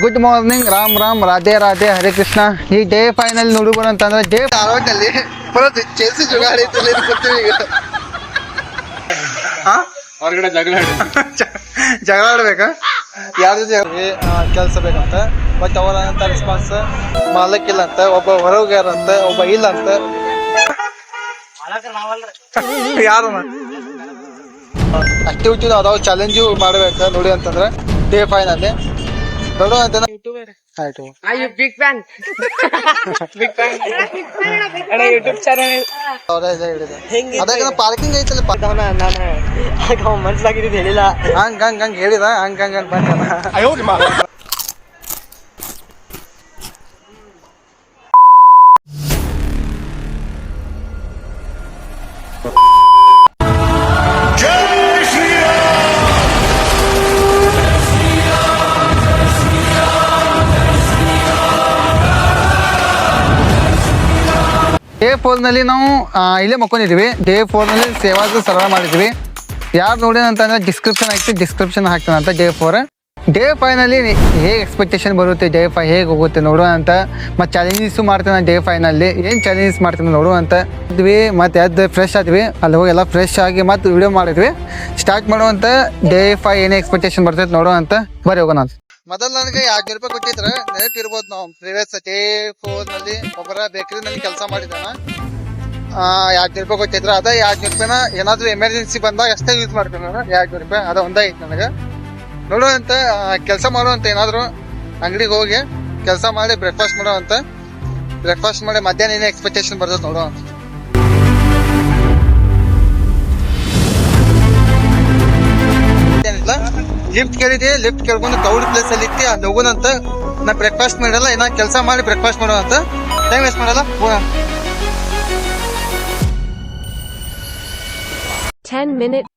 Good morning, Ram Ram, Radhe Radhe, Hare Krishna. ಈ day final ನೋಡ್ಬೋದು ಅಂತಂದ್ರೆ ಡೇ ಧಾರವಾಡಲ್ಲಿ ಬರೋದು ಚೆಲ್ಸಿ ಜುಗಾಡಿ ಗೊತ್ತೀವಿ ಈಗ. ಹೊರಗಡೆ ಜಗಳ ಆಡ್ಬೇಕಾ? ಯಾರ ಜೊತೆ ಕೆಲಸ ಬೇಕಂತ, ಬಟ್ ಅವರಂತ ರೆಸ್ಪಾನ್ಸ್ ಮಾಲಕ್ ಇಲ್ಲ ಅಂತ, ಒಬ್ಬ ಹೊರಗಾರ ಅಂತ, ಒಬ್ಬ ಇಲ್ಲ ಅಂತ. ಯಾರು ಆಕ್ಟಿವಿಟಿ ಅದಾವ, ಚಾಲೆಂಜು ಮಾಡ್ಬೇಕ ನೋಡಿ ಅಂತಂದ್ರೆ ಡೇ ಫೈನಲ್ಲಿ ನೋಡು ಅಂತ. ಬಿಗ್ ಫ್ಯಾನ್ ಯೂಟ್ಯೂಬ್ ಚಾನಲ್ ಅದಾಗ ಪಾರ್ಕಿಂಗ್ ಐತಲ್ಲ, ನಾನು ಮನ್ಸಾಗಿದ್ದು ಹೇಳಿಲ್ಲ. ಹಂಗ್ ಹೇಳಿದ ಹಂಗ ಬಂದ. ಡೇ 4 ನಲ್ಲಿ ನಾವು ಇಲ್ಲೇ ಮಕ್ಕೊಂಡಿದ್ವಿ. ಡೇ 4 ನಲ್ಲಿ ಸೇವಾದ ಸರ್ವ ಮಾಡಿದ್ವಿ. ಯಾರು ನೋಡಿ ಅಂತಂದ್ರೆ ಡಿಸ್ಕ್ರಿಪ್ಷನ್ ಹಾಕ್ತಾನೆ ಅಂತ. ಡೇ 4 ಡೇ 5 ನಲ್ಲಿ ಹೇಗೆ ಎಕ್ಸ್ಪೆಕ್ಟೇಷನ್ ಬರುತ್ತೆ, ಡೇ 5 ಹೇಗೆ ಹೋಗುತ್ತೆ ನೋಡುವ ಅಂತ. ಮತ್ತು ಚಾಲೆಂಜಸ್ ಮಾಡ್ತೇನೆ ಡೇ 5 ನಲ್ಲಿ. ಏನು ಚಾಲೆಂಜಸ್ ಮಾಡ್ತೀನಿ ನೋಡುವ ಅಂತ ಇದ್ವಿ. ಮತ್ತು ಎದ್ದು ಫ್ರೆಶ್ ಆದ್ವಿ, ಅಲ್ಲಿ ಹೋಗಿ ಎಲ್ಲ ಫ್ರೆಶ್ ಆಗಿ ಮತ್ತೆ ವಿಡಿಯೋ ಮಾಡಿದ್ವಿ. ಸ್ಟಾರ್ಟ್ ಮಾಡುವಂತ ಡೇ 5 ಏನೇ ಎಕ್ಸ್ಪೆಕ್ಟೇಷನ್ ಬರ್ತೈತೆ ನೋಡುವ ಅಂತ. ಬರೀ ಹೋಗೋಣ. ಮೊದಲು ನನಗೆ 200 ರೂಪಾಯಿ ಕೊಟ್ಟಿದ್ರೆ ನೆನಪಿರ್ಬೋದು. ನಾವು ಪ್ರೀವಿಯಸ್ ಡೇ 4 ನಲ್ಲಿ ಒಬ್ಬರ ಬೇಕರಿನಲ್ಲಿ ಕೆಲಸ ಮಾಡಿದ್ದಾನ. 200 ರೂಪಾಯಿ ಕೊಟ್ಟಿದ್ರೆ ಅದ 200 ರೂಪಾಯಿನ ಏನಾದ್ರು ಎಮರ್ಜೆನ್ಸಿ ಬಂದಾಗ ಅಷ್ಟೇ ಯೂಸ್ ಮಾಡ್ತೀನಿ ನಾನು. 200 ರೂಪಾಯಿ ಅದ ಒಂದೇ ಐತೆ ನನಗೆ. ನೋಡುವಂತ ಕೆಲಸ ಮಾಡುವಂತ, ಏನಾದ್ರು ಅಂಗಡಿಗೆ ಹೋಗಿ ಕೆಲಸ ಮಾಡಿ ಬ್ರೇಕ್ಫಾಸ್ಟ್ ಮಾಡುವಂತ. ಬ್ರೇಕ್ಫಾಸ್ಟ್ ಮಾಡಿ ಮಧ್ಯಾಹ್ನ ಏನೇ ಎಕ್ಸ್ಪೆಕ್ಟೇಷನ್ ಬರ್ತದೆ ನೋಡುವ. ಲಿಫ್ಟ್ ಕೇಳಿದೆ, ಲಿಫ್ಟ್ ಕೇಳ್ಕೊಂಡು ಕ್ರೌಡ್ ಪ್ಲೇಸ್ ಅಲ್ಲಿ ಇತ್ತು, ಅಲ್ಲಿ ಹೋಗೋಣಂತ. ನಾ ಬ್ರೇಕ್ಫಾಸ್ಟ್ ಮಾಡಲ್ಲ, ಏನೋ ಕೆಲಸ ಮಾಡಿ ಬ್ರೇಕ್ಫಾಸ್ಟ್ ಮಾಡುವಂತ. ಟೈಮ್ ವೇಸ್ಟ್ ಮಾಡಲ್ಲ, ಹೋಗೋಣ. 10 minutes.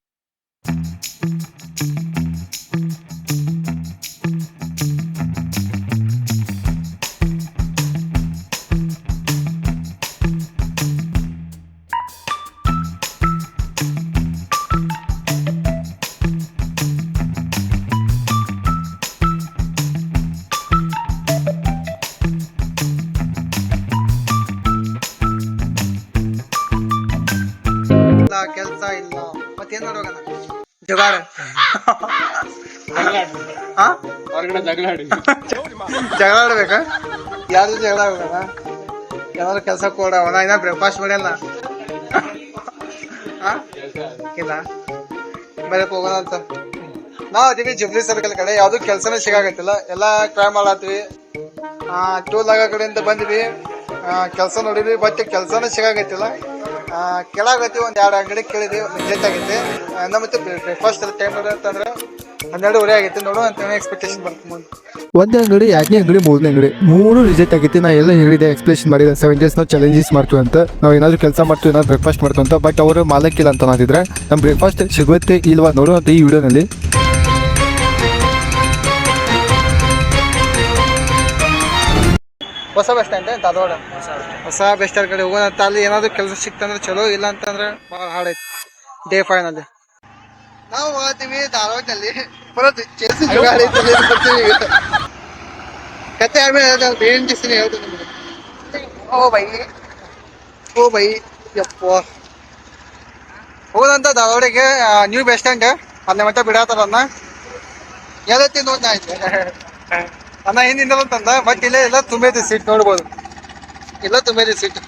ಕೆಲಸ ಇಲ್ಲ, ಮತ್ತೇನ್ ಮಾಡೋಣ? ಜಗಾಡ ಹೊರಗಡೆ ಜಗಳ ಆಡ್ಬೇಕಾ? ಯಾರು ಜಗಳ ಆಡೋಣ? ಏನಾದ್ರು ಕೆಲಸ ಕೊಡವಣ. ಇನ್ನ ಬ್ರೇಕ್ಫಾಸ್ಟ್ ಮಾಡಲ್ಲ ಇಲ್ಲ, ಬರೀ ಹೋಗೋಣ ಅಂತ. ನಾವ್ ಅದೀವಿ ಜುಬ್ಲಿ ಸರ್ಕಲ್ ಕಡೆ. ಯಾವ್ದು ಕೆಲ್ಸನೇ ಸಿಗಾಗತ್ತಿಲ್ಲ, ಎಲ್ಲಾ ಟ್ರೈ ಮಾಡತ್ವಿ. ಟೋಲ್ ಆಗ ಕಡೆಯಿಂದ ಬಂದ್ವಿ, ಕೆಲಸ ನೋಡಿದ್ವಿ, ಬಟ್ ಕೆಲ್ಸನೇ ಸಿಗಾಗತ್ತಿಲ್ಲ. ಕೆಳಗತ್ತಿ ಒಂದ್ 2 ಅಂಗಡಿ ಕೇಳಿದ್ವಿ, ಲೇಟ್ ಆಗೈತಿ. ಮತ್ತೆ ಬ್ರೇಕ್ಫಾಸ್ಟ್ ಟೈಮ್ ಅಂತಂದ್ರೆ 12:30 ಆಗೈತಿ. ನೋಡು ಅಂತ ಎಕ್ಸ್ಪೆಕ್ಟೇಷನ್ ಬರ್ತೀನಿ. ಒಂದೇ ಅಂಗಡಿ, 2ನೇ ಅಂಗಡಿ, 3ನೇ ಅಂಗಡಿ, 3 ರಿಜೆಕ್ಟ್ ಆಗೈತಿ. ನಾ ಎಲ್ಲ ಹೇಳಿದೆ, ಎಕ್ಸ್ಪ್ಲೇಷನ್ ಮಾಡಿದೆ. 7 days ನಾವು ಚಾಲೆಂಜಸ್ ಮಾಡ್ತೀವಿ ಅಂತ, ನಾವು ಏನಾದ್ರು ಕೆಲಸ ಮಾಡ್ತೀವಿ, ಏನಾದ್ರು ಬ್ರೇಕ್ಫಾಸ್ಟ್ ಮಾಡ್ತೀವಿ ಅಂತ. ಬಟ್ ಅವರು ಮಾಲಕ್ಕಿಲ್ಲ ಅಂತ ಅಂದಿದ್ರೆ ನಮ್ಮ ಬ್ರೇಕ್ಫಾಸ್ಟ್ ಸಿಗುತ್ತೆ ಇಲ್ವಾ ನೋಡುವಂತ ಈ ವಿಡಿಯೋನಲ್ಲಿ. ಹೊಸ ಬಸ್ ಸ್ಟ್ಯಾಂಡ್ ಧಾರವಾಡ. ಹೊಸ ಬಸ್ ಸ್ಟ್ಯಾಂಡ್ ಕಡೆ ಹೋಗೋಣ ಅಂತ. ಅಲ್ಲಿ ಏನಾದ್ರು ಕೆಲಸ ಸಿಕ್ತಂದ್ರೆ ಚಲೋ, ಇಲ್ಲ ಅಂತಂದ್ರೆ ಭಾಳ ಹಾಡೈತಿ. ಡೇ 5 ನಲ್ಲಿ ನಾವು ಹೋಗ್ತೀವಿ. ಧಾರವಾಡದಲ್ಲಿ ಬರೋದು ಚೆಲ್ಸಿ ಜುಗಾಡಿ ಬರ್ತೀವಿ ಈಗ. ಕತೆ ಆದ್ಮೇಲೆ ಬೇಂಜಿಸ್ತೀನಿ ಹೇಳ್ತೀನಿ ನಿಮಗೆ. ಓ ಬೈ ಯಪ್ಪ, ಹೋದಂತ ಧಾರವಾಡಿಗೆ ನ್ಯೂ ಬಸ್ ಸ್ಟ್ಯಾಂಡ್. ಅಲ್ಲೇ ಮಟ್ಟ ಬಿಡಾತಾರ ಅನ್ನ. ಎಲ್ಲತ್ತಿ ನೋಡ್ತಾ ಆಯ್ತು ಅನ್ನ ಹಿಂದಿಂದ ಅಂತಂದ. ಬಟ್ ಇಲ್ಲೇ ಎಲ್ಲ ತುಂಬೈತಿ ಸೀಟ್, ನೋಡ್ಬೋದು. ಇಲ್ಲ ತುಂಬೈತಿ ಸೀಟ್.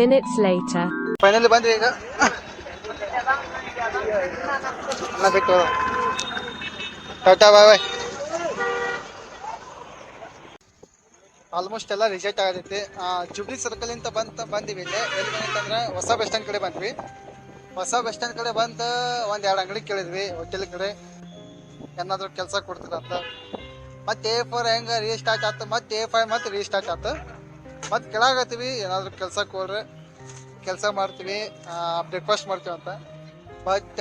Minutes later. ಫೈನಲಿ ಬಂದ್ವಿ ಈಗ. ಬಿಟ್ಟು ಟಾಟಾ ಬಾಯ್ ಬಾಯ್. ಆಲ್ಮೋಸ್ಟ್ ಎಲ್ಲ ರಿಜೆಕ್ಟ್ ಆಗತೈತಿ. ಜುಬ್ಲಿ ಸರ್ಕಲ್ ಇಂದ ಬಂದಿವಿ. ಇಲ್ಲಿ ಎಲ್ಲಿ ಬಂತಂದ್ರೆ ಹೊಸ ಬಸ್ ಸ್ಟ್ಯಾಂಡ್ ಕಡೆ ಬಂದ್ವಿ. ಹೊಸ ಬಸ್ ಸ್ಟ್ಯಾಂಡ್ ಕಡೆ ಬಂದು 1-2 ಅಂಗಡಿ ಕೇಳಿದ್ವಿ, ಹೋಟೆಲ್ ಕಡೆ ಏನಾದ್ರು ಕೆಲಸ ಕೊಡ್ತೀರಂತ. ಮತ್ತೆ A4 ಹೆಂಗ ರೀಸ್ಟಾರ್ಟ್ ಆಯ್ತು, ಮತ್ತೆ A5 ಮತ್ತೆ ರೀಸ್ಟಾರ್ಟ್ ಆಯ್ತು. ಮತ್ತೆ ಕೆಳಗತ್ತೀವಿ, ಏನಾದ್ರು ಕೆಲಸ ಕೊಡ್ರಿ. ಕೆಲಸ ಮಾಡ್ತೀವಿ, ಬ್ರೇಕ್ಫಾಸ್ಟ್ ಮಾಡ್ತೀವಿ ಅಂತ. ಬಟ್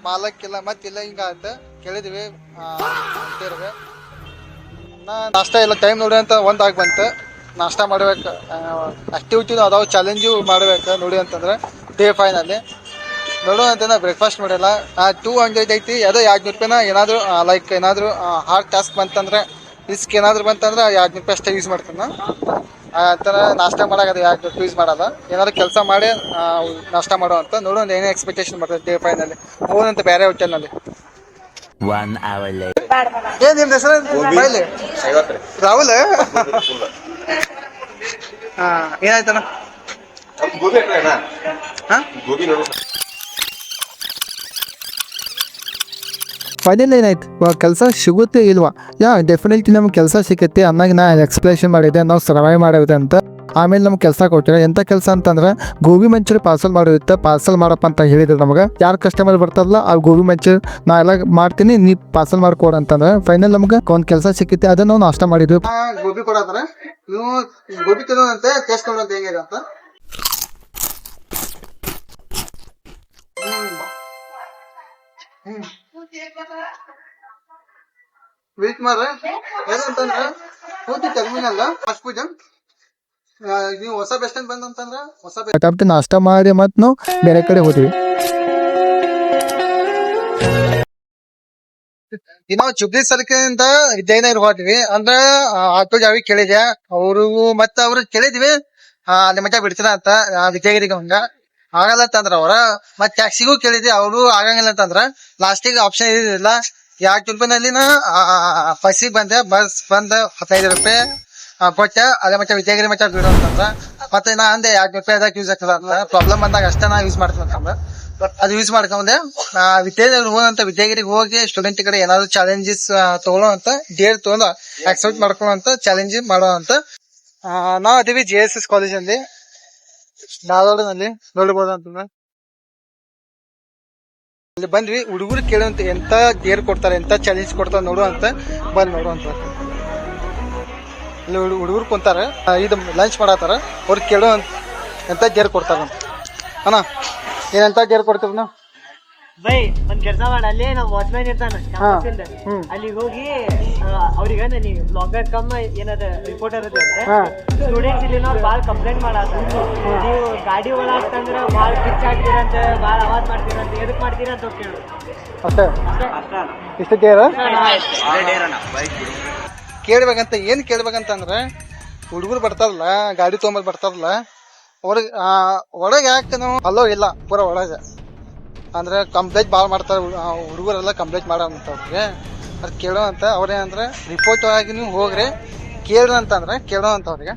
ಮಾಲಕ್ಕಿಲ್ಲ ಮತ್ತಿಲ್ಲ ಹಿಂಗಾತ ಕೇಳಿದ್ವಿ ಅಂತೇರ್ವೆ. ನಾಷ್ಟ ಎಲ್ಲ ಟೈಮ್ ನೋಡಿ ಅಂತ ಒಂದಾಗಿ ಬಂತು. ನಾಷ್ಟ ಮಾಡ್ಬೇಕು, ಆಕ್ಟಿವಿಟಿ ಅದಾವ, ಚಾಲೆಂಜು ಮಾಡ್ಬೇಕು ನೋಡಿ ಅಂತಂದ್ರೆ ಡೇ 5 ನಲ್ಲಿ ನೋಡು ಅಂತಂದ್ರೆ ಬ್ರೇಕ್ಫಾಸ್ಟ್ ಮಾಡಿಲ್ಲ. 200 ಐತಿ, ಅದೇ 200 ರೂಪಾಯಿನ ಏನಾದ್ರು ಲೈಕ್ ಏನಾದ್ರು ಹಾರ್ಡ್ ಟಾಸ್ಕ್ ಬಂತಂದ್ರೆ ರಿಸ್ಕ್ ಏನಾದ್ರು ಬಂತಂದ್ರೆ 200 ರೂಪಾಯಿ ಅಷ್ಟೇ ಯೂಸ್ ಮಾಡ್ತಾನ. ಆ ಥರ ನಾಷ್ಟ ಮಾಡಾಕದ 200 ರೂಪಾಯಿ ಯೂಸ್ ಮಾಡೋದ, ಏನಾದ್ರು ಕೆಲಸ ಮಾಡಿ ನಾಷ್ಟ ಮಾಡೋ ಅಂತ ನೋಡು. ಒಂದು ಏನೇ ಎಕ್ಸ್ಪೆಕ್ಟೇಷನ್ ಬರ್ತದೆ ಡೇ 5 ನಲ್ಲಿ ಹೋದಂತ ಬೇರೆ ಹೋಟೆಲ್ನಲ್ಲಿ. 1 hour later. ಏನ್ ನಿಮ್ದು ಹೆಸರು ಬೈಲಿ? ರಾಹುಲ್. ಹಾ, ಏನಾಯ್ತಣ್ಣ? ಫೈನಲ್ ಏನಾಯ್ತು, ಕೆಲಸ ಸಿಗುತ್ತೆ ಇಲ್ವಾ? ಡೆಫಿನೆಟ್ಲಿ ನಮ್ಗೆ ಕೆಲಸ ಸಿಗುತ್ತೆ ಅನ್ನೋಕೆ ನಾ ಎಕ್ಸ್ಪ್ಲೇಷನ್ ಮಾಡಿದ್ದೆ, ನಾವು ಸರ್ವೈವ್ ಮಾಡಿದೆ ಅಂತ. ಆಮೇಲೆ ನಮ್ಗೆ ಕೆಲಸ ಕೊಟ್ಟಿರ. ಎಂಥ ಕೆಲಸ ಅಂತಂದ್ರೆ ಗೋಬಿ ಮಂಚೂರಿ ಪಾರ್ಸಲ್ ಮಾಡಿರುತ್ತೆ, ಪಾರ್ಸಲ್ ಮಾಡಪ್ಪ ಅಂತ ಹೇಳಿದ್ರು ನಮಗೆ. ಯಾರು ಕಸ್ಟಮರ್ ಬರ್ತಾರಲ್ಲ ಆ ಗೋಬಿ ಮಂಚೂರಿ ನಾ ಎಲ್ಲ ಮಾಡ್ತೀನಿ, ನೀ ಪಾರ್ಸಲ್ ಮಾಡ್ಕೊಡು ಅಂತಂದ್ರೆ ಫೈನಲ್ ನಮ್ಗೆ ಒಂದು ಕೆಲಸ ಸಿಕ್ಕಿತ್ತೆ. ಅದನ್ನ ನಾವು ನಾಷ್ಟ ಮಾಡಿದ್ವಿ. ಗೋಬಿ ಕೊಡತ್ತಾರ, ನೀವು ಗೋಬಿ ತಿನ್ನೋದಂತೆ ಟೇಸ್ಟ್ ನೋಡೋದು ಹೇಗಿದೆ ಅಂತ. ವೇಟ್ ಮಾಡ್ರೆ ಏನಂತಂದ್ರೆ ಪೂರ್ತಿ ಟರ್ಮಿನಲ್ ಫಸ್ಟ್ ಪೂಜೆ. ನೀವು ಹೊಸ ಬಸ್ ಸ್ಟ್ಯಾಂಡ್ ಬಂದಂತಂದ್ರ ಹೊಸ ಪಟಾಪಟಿ ನಾಷ್ಟ ಮಾಡಿ ಮತ್ತೆ ನಾವು ಬೇರೆ ಕಡೆ ಹೋದ್ವಿ. ನಾವು ಚುಬ್ಲಿ ಸರ್ಕಿಂದ ವಿದ್ಯಾನಗರ್ ಹೋದ್ವಿ. ಅಂದ್ರ ಆಟೋ ಜಾವಿ ಕೇಳಿದೆ ಅವರು, ಮತ್ತ ಅವ್ರು ಕೇಳಿದ್ವಿ ಅಲ್ಲಿ ಮಟ್ಟ ಬಿಡ್ತೀರ ಅಂತ ವಿದ್ಯಾಗಿರಿಗೆ. ಹಂಗ ಆಗಲ್ಲ ಅಂತಂದ್ರ ಅವ್ರ. ಮತ್ ಟ್ಯಾಕ್ಸಿಗೂ ಕೇಳಿದ್ವಿ, ಅವರು ಆಗಂಗಿಲ್ಲ ಅಂತಂದ್ರ ಲಾಸ್ಟಿಗೆ ಆಪ್ಷನ್ ಇದಿಲ್ಲ. 200 ರೂಪಾಯಿನಲ್ಲಿನ ಬಸ್ಸಿಗೆ ಬಂದೆ. ಬಸ್ ಬಂದ 15 ರೂಪಾಯಿ ಕೊಟ್ಟೆ. ಅದೇ ಮತ್ತೆ ವಿದ್ಯಾಗಿರಿ ಮಟ್ಟ ಬಿಡು ಅಂತಂದ್ರ ಮತ್ತೆ ನಾ ಅಂದೆ 200 ರೂಪಾಯಿ ಅದಕ್ಕೆ ಯೂಸ್ ಆಗ್ತದ ಅಂತ. ಪ್ರಾಬ್ಲಮ್ ಬಂದಾಗ ಅಷ್ಟೇ ನಾ ಯೂಸ್ ಮಾಡ್ತೀನಿ ಅಂತಂದ್ರೆ ಅದು ಯೂಸ್ ಮಾಡ್ಕೊಂಡೆ. ವಿದ್ಯಾನಗರ್ ಹೋದಂತ ವಿದ್ಯಾಗಿರಿಗೆ ಹೋಗಿ ಸ್ಟೂಡೆಂಟ್ ಕಡೆ ಏನಾದ್ರು ಚಾಲೆಂಜಸ್ ತಗೊಳ್ಳೋ ಅಂತ, ಡೇರ್ ತಗೊಂಡು ಆಕ್ಸೆಪ್ಟ್ ಮಾಡ್ಕೊಳ್ಳೋ ಅಂತ, ಚಾಲೆಂಜ್ ಮಾಡೋ ಅಂತ. ನಾವ್ ಅದೀವಿ JSS ಕಾಲೇಜಲ್ಲಿ ಧಾರವಾಡನಲ್ಲಿ ನೋಡ್ಬೋದು ಅಂತಂದ್ರೆ. ಅಲ್ಲಿ ಬಂದ್ವಿ, ಹುಡುಗರು ಕೇಳುವಂತ ಎಂತ ಡೇರ್ ಕೊಡ್ತಾರೆ, ಎಂತ ಚಾಲೆಂಜ್ ಕೊಡ್ತಾರೆ ನೋಡು ಅಂತ ಬಂದ್ ನೋಡು ಅಂತ. ಇಲ್ಲಿ ಹುಡುಗರು ಕುಂತಾರ, ಇದು ಲಂಚ್ ಮಾಡತ್ತಾರ. ಅವ್ರು ಕೇಳೋ ಎಂತ ಡೇರ್ ಕೊಡ್ತಾರ ಅಣ್ಣ, ಏನಂತ ಡೇರ್ ಕೊಡ್ತೀವಿ ನಾವು? ಬೈ ಒಂದ್ ಕೆಲಸ ಮಾಡ, ಅಲ್ಲಿ ನಮ್ ವಾಚ್ಮ್ಯಾನ್ ಇರ್ತಾನ ಅಲ್ಲಿ ಹೋಗಿ ಅವ್ರಿಗೆ ನೀ ಬ್ಲಾಗರ್ ಕಮ್ ಏನದ ರಿಪೋರ್ಟರ್ ಸ್ಟೂಡೆಂಟ್ಸ್ ಇಲ್ಲಿ ನಾವು ಬಾಳ್ ಕಂಪ್ಲೇಂಟ್ ಮಾಡತ್ತ, ನೀವು ಗಾಡಿ ಒಳಗ್ತಂದ್ರ ಬಾಳ್ ಕಿಚ್ ಆಗ್ತೀರಂತ, ಬಾಳ್ ಅವಾಜ್ ಮಾಡ್ತೀರಂತ, ಎದಕ್ ಮಾಡ್ತೀರಂತ ಕೇಳು ಅಷ್ಟೇ. ಇಷ್ಟ ಡೇರ್ ಕೇಳ್ಬೇಕಂತ. ಏನ್ ಕೇಳ್ಬೇಕಂತಂದ್ರ ಹುಡುಗರು ಬರ್ತಾರಲ್ಲ, ಗಾಡಿ ತೊಗೊಂಬದ್ ಬರ್ತಾರಲ್ಲ, ಅವ್ರಿಗೆ ಒಳಗೆ ಯಾಕೆ ನಾವು ಅಲ್ಲೋ ಇಲ್ಲ ಪೂರ ಒಳಗೆ ಅಂದ್ರೆ ಕಂಪ್ಲೇಂಟ್ ಭಾಳ ಮಾಡ್ತಾರೆ ಹುಡುಗರೆಲ್ಲ. ಕಂಪ್ಲೇಂಟ್ ಮಾಡೋಂತ ಅವ್ರಿಗೆ ಅದು ಕೇಳೋ ಅಂತ. ಅವ್ರೇನಂದ್ರೆ ರಿಪೋರ್ಟ್ ಆಗಿ ನೀವು ಹೋಗ್ರಿ ಕೇಳ್ರಿ ಅಂತಂದ್ರೆ ಕೇಳೋ ಅಂತ ಅವ್ರಿಗೆ.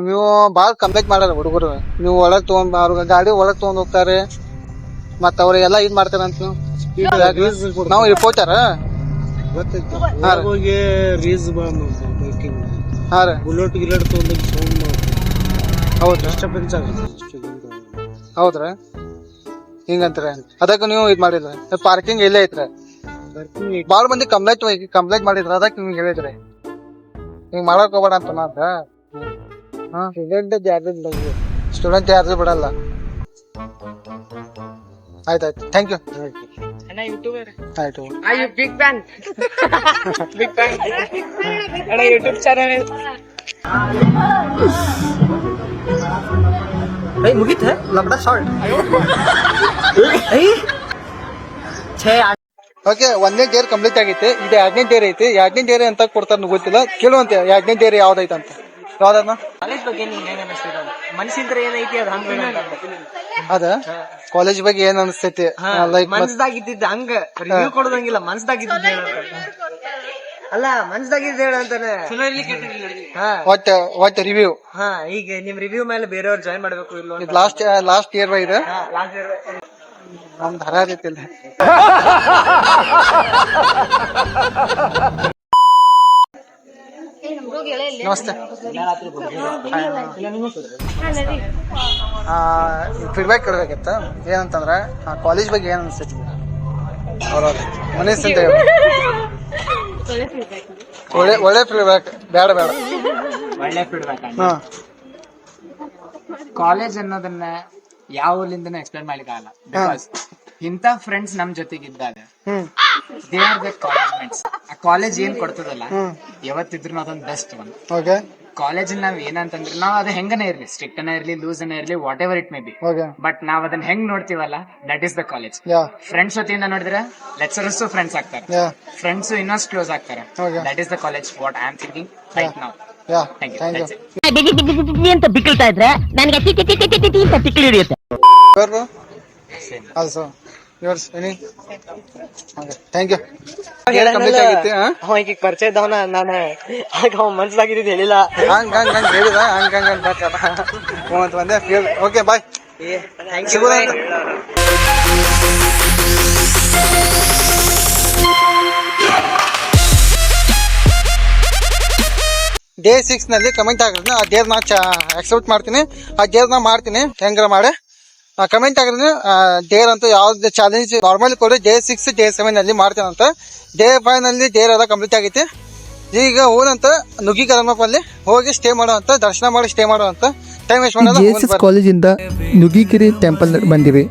ನೀವು ಬಾಳ್ ಕಂಪ್ಲೇಂಟ್ ಮಾಡಾರ ಹುಡುಗರು. ನೀವು ಒಳಗ್ ತಗೊಂಡ್ ಅವ್ರ ಗಾಡಿ ಒಳಗ್ ತಗೊಂಡ್ ಹೋಗ್ತಾರೆ, ಮತ್ತ ಅವ್ರಿಗೆಲ್ಲ ಇದ್ ಮಾಡ್ತಾರ ಅಂತ. ನಾವು ರಿಪೋರ್ಟರ್ ಬುಲೆಟ್ ಗಿಲೆಟ್ ತಗೊಂಡ್ ಹೌದ್ರ ಹಿಂಗಂತಾರ. ಅದಕ್ಕೆ ನೀವು ಇದ್ ಮಾಡಿದ್ರ. ಪಾರ್ಕಿಂಗ್ ಇಲ್ಲೇ ಐತ್ರ, ಬಾಳ ಮಂದಿ ಕಂಪ್ಲೇಂಟ್ ಮಾಡಿದ್ರ, ಅದಕ್ಕೆ ನಿಮ್ಗೆ ಹೇಳಿದ್ರಿ ಹಿಂಗ್ ಮಾಡಕ್ ಹೋಗ್ಬೇಡ ಅಂತ. ಸ್ಟೂಡೆಂಟ್ ಯಾರು ಬಿಡಲ್ಲ. ಆಯ್ತಾಯ್ತು, ಥ್ಯಾಂಕ್ ಯು. ಆಯ್ತು, ಬಿಗ್ ಫ್ಯಾನ್ ಬಿಗ್ ಫ್ಯಾನ್ ಅಣ್ಣ, ಯೂಟ್ಯೂಬ್ ಚಾನಲ್ ಮುಗೀತ ಲಗ್ನ ಶಾರ್ಟ್. ಓಕೆ, 1ನೇ ಡೇರ್ ಕಂಪ್ಲೀಟ್ ಆಗೈತೆ. ಇದು 2ನೇ ಡೇರ್ ಐತಿ. 2ನೇ ಡೇರ್ ಅಂತ ಕೊಡ್ತಾರ ಗೊತ್ತಿಲ್ಲ, ಕೇಳುವಂತೆ 2ನೇ ಡೇರ್ ಯಾವ್ದೈತೆ ಅಂತ. ಯಾವ್ದನ್ನ ಕಾಲೇಜ್ ಬಗ್ಗೆ ನಿಂಗೆ ಏನ್ ಅನಿಸ್ತಿದೆ? ಮನ್ಸಿಂದ್ರ ಏನೈತಿ ಅದು ಹಂಗ ಅದ ಕಾಲೇಜ್ ಬಗ್ಗೆ ಏನ್ ಅನಿಸ್ತೈತಿ? ಲೈಕ್ ಮನ್ಸ್ದಾಗಿದ್ದ ಹಂಗ ರಿವ್ಯೂ ಕೊಡೋದಂಗಿಲ್ಲ, ಮನ್ಸ್ದಾಗಿದ್ದ ಅಲ್ಲ, ಮನ್ಸ್ದಾಗಿದ್ದ ಹೇಳ ಅಂತಾನೆ. What review. ಈಗ ನಿಮ್ ರಿವ್ಯೂ ಮೇಲೆ ಬೇರೆಯವ್ರು ಜಾಯಿನ್ ಮಾಡ್ಬೇಕು ಇಲ್ಲ? ಲಾಸ್ಟ್ ಇಯರ್ ಬೈ ಇದೆ ನಮ್ದು ಹರ ರೀತಿಲ್ಲ. ನಮಸ್ತೆ. ಫೀಡ್ಬ್ಯಾಕ್ ಕೊಡ್ಬೇಕಿತ್ತು. ಏನಂತಂದ್ರೆ ಕಾಲೇಜ್ ಬಗ್ಗೆ ಏನ್ ಅನ್ಸ್ತೈತಿ ಅವ್ರವ್ರ ಮನಸ್ಸು ಅಂತ ಹೇಳಿ. ಒಳ್ಳೆ ಫೀಡ್ಬ್ಯಾಕ್ ಬೇಡ ಒಳ್ಳೆ ಫೀಡ್ಬ್ಯಾಕ್ ಹಾ ಕಾಲೇಜ್ ಅನ್ನೋದನ್ನ ಯಾವ ಊರ್ಲಿಂದನೂ ಎಕ್ಸ್ಪ್ಲೇನ್ ಮಾಡ್ಲಿಕ್ಕೆ ಆಗಲ್ಲ. ಬಿಕಾಸ್ ಇಂಥ ಫ್ರೆಂಡ್ಸ್ ನಮ್ ಜೊತೆಗಿದ್ದಾಗ they are the college mates. ಆ ಕಾಲೇಜ್ ಏನ್ ಕೊಡ್ತದಲ್ಲ ಯಾವತ್ತಿದ್ರು ಅದೊಂದು ಬೆಸ್ಟ್ ಒಂದು. ಓಕೆ ಕಾಲೇಜ್ ನಾವ್ ಏನಂತಂದ್ರೆ ನಾವ್ ಅದು ಹೆಂಗನೇ ಇರ್ಲಿ, ಸ್ಟ್ರಿಕ್ಟ್ ಅನ್ನ ಇರ್ಲಿ, ಲೂಸ್ ಅನ್ನ ಇರ್ಲಿ, whatever it may be, okay but ನಾವ್ ಅದನ್ನ ಹೆಂಗ್ ನೋಡ್ತೀವಲ್ಲ ದಟ್ ಈಸ್ ದ ಕಾಲೇಜ್. ಯಾ ಫ್ರೆಂಡ್ಸ್ ಜೊತೆಯಿಂದ ನೋಡಿದ್ರೆ ಲೆಕ್ಚರರ್ಸ್ ಫ್ರೆಂಡ್ಸ್ ಆಗ್ತಾರೆ, ಯಾ ಫ್ರೆಂಡ್ಸ್ ಇನ್ನಷ್ಟು ಕ್ಲೋಸ್ ಆಗ್ತಾರೆ. Okay. That is the college what I am thinking right now. Yeah thank you. Thank you. ಅಂತ ಬಿಕ್ಕಳ್ತಾ ಇದ್ರೆ ನನಗೆ ಅಂತ ತಿಕ್ಕಲು ಹಿಡಿಯುತ್ತೆ. Your also yours any okay thank you complete ಆಗಿತ್ತು ಅವ ಈಗ ಪರಿಚಯ ಇದ್ದವನ ನಾನು ಆಗ ಅವ ಮನ್ಸಾಗಿದ್ದು ಹೇಳಿಲ್ಲ. ಹಂಗ ಹೇಳಿದ ಹಂಗ ಒಂದೇ ಓಕೆ ಬಾಯ್ ಸಿಗೋಣ. ಡೇ 6 ನಲ್ಲಿ ಕಮೆಂಟ್ ಆಗಿರೋದ್ನ ಆ ಡೇರ್ ನಾ ಅಕ್ಸೆಪ್ಟ್ ಮಾಡ್ತೀನಿ, ಆ ಡೇರ್ ನಾ ಮಾಡ್ತೀನಿ ಹೆಂಗಾರ ಮಾಡಿ. ಕಮೆಂಟ್ ಆಗಿರೋದು ಡೇರ್ ಅಂತೂ ಯಾವ್ದು ಚಾಲೆಂಜ್ ನಾರ್ಮಲ್ ಕೊಡಿ ಡೇ 6 ಡೇ 7 ನಲ್ಲಿ ಮಾಡ್ತೇನಂತ. ಡೇ 5 ನಲ್ಲಿ ಡೇರ್ ಎಲ್ಲ ಕಂಪ್ಲೀಟ್ ಆಗೈತಿ. ಈಗ ಊರಂತ ನುಗ್ಗಿ ಕರಮಪ್ಪಲ್ಲಿ ಹೋಗಿ ಸ್ಟೇ ಮಾಡುವಂತ, ದರ್ಶನ ಮಾಡಿ ಸ್ಟೇ ಮಾಡುವಂತ. ಟೈಮ್ ವೇಸ್ಟ್ ಮಾಡೋದು. JSS ಕಾಲೇಜಿಂದ ನುಗ್ಗಿಕೆರೆ ಟೆಂಪಲ್ ಬಂದಿವೆ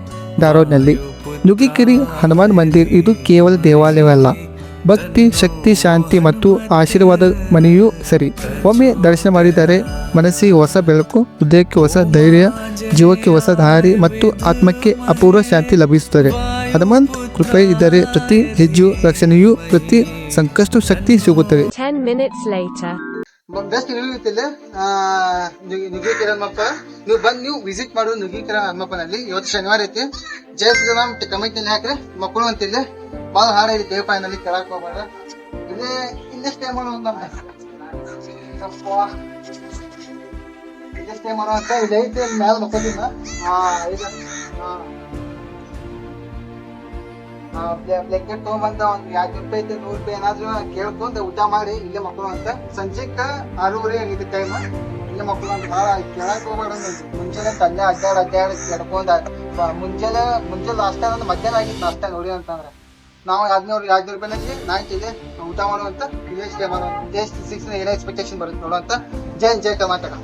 ಧಾರವಾಡನಲ್ಲಿ. ನುಗ್ಗಿಕೆರೆ ಹನುಮಾನ್ ಮಂದಿರ್ ಇದು ಕೇವಲ ದೇವಾಲಯವಲ್ಲ, ಭಕ್ತಿ, ಶಕ್ತಿ, ಶಾಂತಿ ಮತ್ತು ಆಶೀರ್ವಾದ ಮನೆಯೂ ಸರಿ. ಒಮ್ಮೆ ದರ್ಶನ ಮಾಡಿದರೆ ಮನಸ್ಸಿಗೆ ಹೊಸ ಬೆಳಕು, ಹೃದಯಕ್ಕೆ ಹೊಸ ಧೈರ್ಯ, ಜೀವಕ್ಕೆ ಹೊಸ ದಾರಿ ಮತ್ತು ಆತ್ಮಕ್ಕೆ ಅಪೂರ್ವ ಶಾಂತಿ ಲಭಿಸುತ್ತದೆ. ಹನುಮಂತ್ ಕೃಪೆ ಇದ್ದರೆ ಪ್ರತಿ ಹೆಜ್ಜೆಯು ರಕ್ಷಣೆಯೂ, ಪ್ರತಿ ಸಂಕಷ್ಟ ಶಕ್ತಿ ಸಿಗುತ್ತದೆ. 10 minutes later. ಬೆಸ್ಟ್ ರಿವ್ಯೂ ಇತ್ತಿಲ್ಲ ನುಗ್ಗಿಕೆರೆ ಹನುಮಪ್ಪ. ನೀವು ಬಂದು ನೀವು ವಿಸಿಟ್ ಮಾಡೋದು ನುಗ್ಗಿಕೆರೆ ಹನುಮಪ್ಪನಲ್ಲಿ. ಇವತ್ತು ಶನಿವಾರ ಐತಿ. ಜೈ ಶ್ರೀರಾಮ್ ಕಮೆಂಟ್ ನಲ್ಲಿ ಹಾಕ್ರಿ. ಮಕ್ಕಳು ಅಂತಿಲ್ಲ ಭಾಳ ಹಾಡ ಐತಿ. ಡೇ 5 ನಲ್ಲಿ ಕೆಳಕ್ ಹೋಗ್ಬಾರ. ಇಲ್ಲೇ ಸ್ಟೇ ಮಾಡುವಂತ ಇಲ್ಲೇ ಸ್ಟೇ ಮಾಡುವಂತ ಇಲ್ಲಿ ಐತಿ. ಮ್ಯಾಲ ಮಕ್ಕೋದಿಲ್ಲ. ಬ್ಲಾಂಕೆಟ್ ತಗೊಂಬಂದ ಒಂದ್ 200 ರೂಪಾಯಿ ಐತಿ, 100 ರೂಪಾಯಿ ಏನಾದ್ರು ಕೇಳ್ಕೊಂಡ್ ಊಟ ಮಾಡಿ ಇಲ್ಲೇ ಮಕ್ಕಳು ಅಂತ. ಸಂಜೆಕ್ಕ 6:30 ಆಗೈತಿ ಟೈಮ್. ಇಲ್ಲೇ ಮಕ್ಕಳು ಅಂತ ಭಾಳ ಕೇಳಕ್ ಹೋಗ್ಬೇಡ. ಮುಂಚೆನೆ ಅಲ್ಲೇ ಅಡ್ಡಾಡ್ ಕೆಡ್ಕೊಂಡ್ ಮುಂಜಾನೆ ಲಾಸ್ಟ್ ಟೈಮ್ ಮಧ್ಯಾಹ್ನ ಆಗಿತ್ತು ನಾಷ್ಟ ನೋಡಿ ಅಂತಂದ್ರೆ ನಾವು 200 ರೂಪಾಯಿನಲ್ಲಿ ನೈಟ್ ಇದೆ ಊಟ ಮಾಡುವಂತ. ಇಲ್ಲೇ ಸ್ಟೇ ಮಾಡುವಂತ. ಡೇ 6 ಏನೋ ಎಕ್ಸ್ಪೆಕ್ಟೇಷನ್ ಬರುತ್ತೆ ನೋಡುವಂತ. ಜೈ ಕರ್ನಾಟಕ.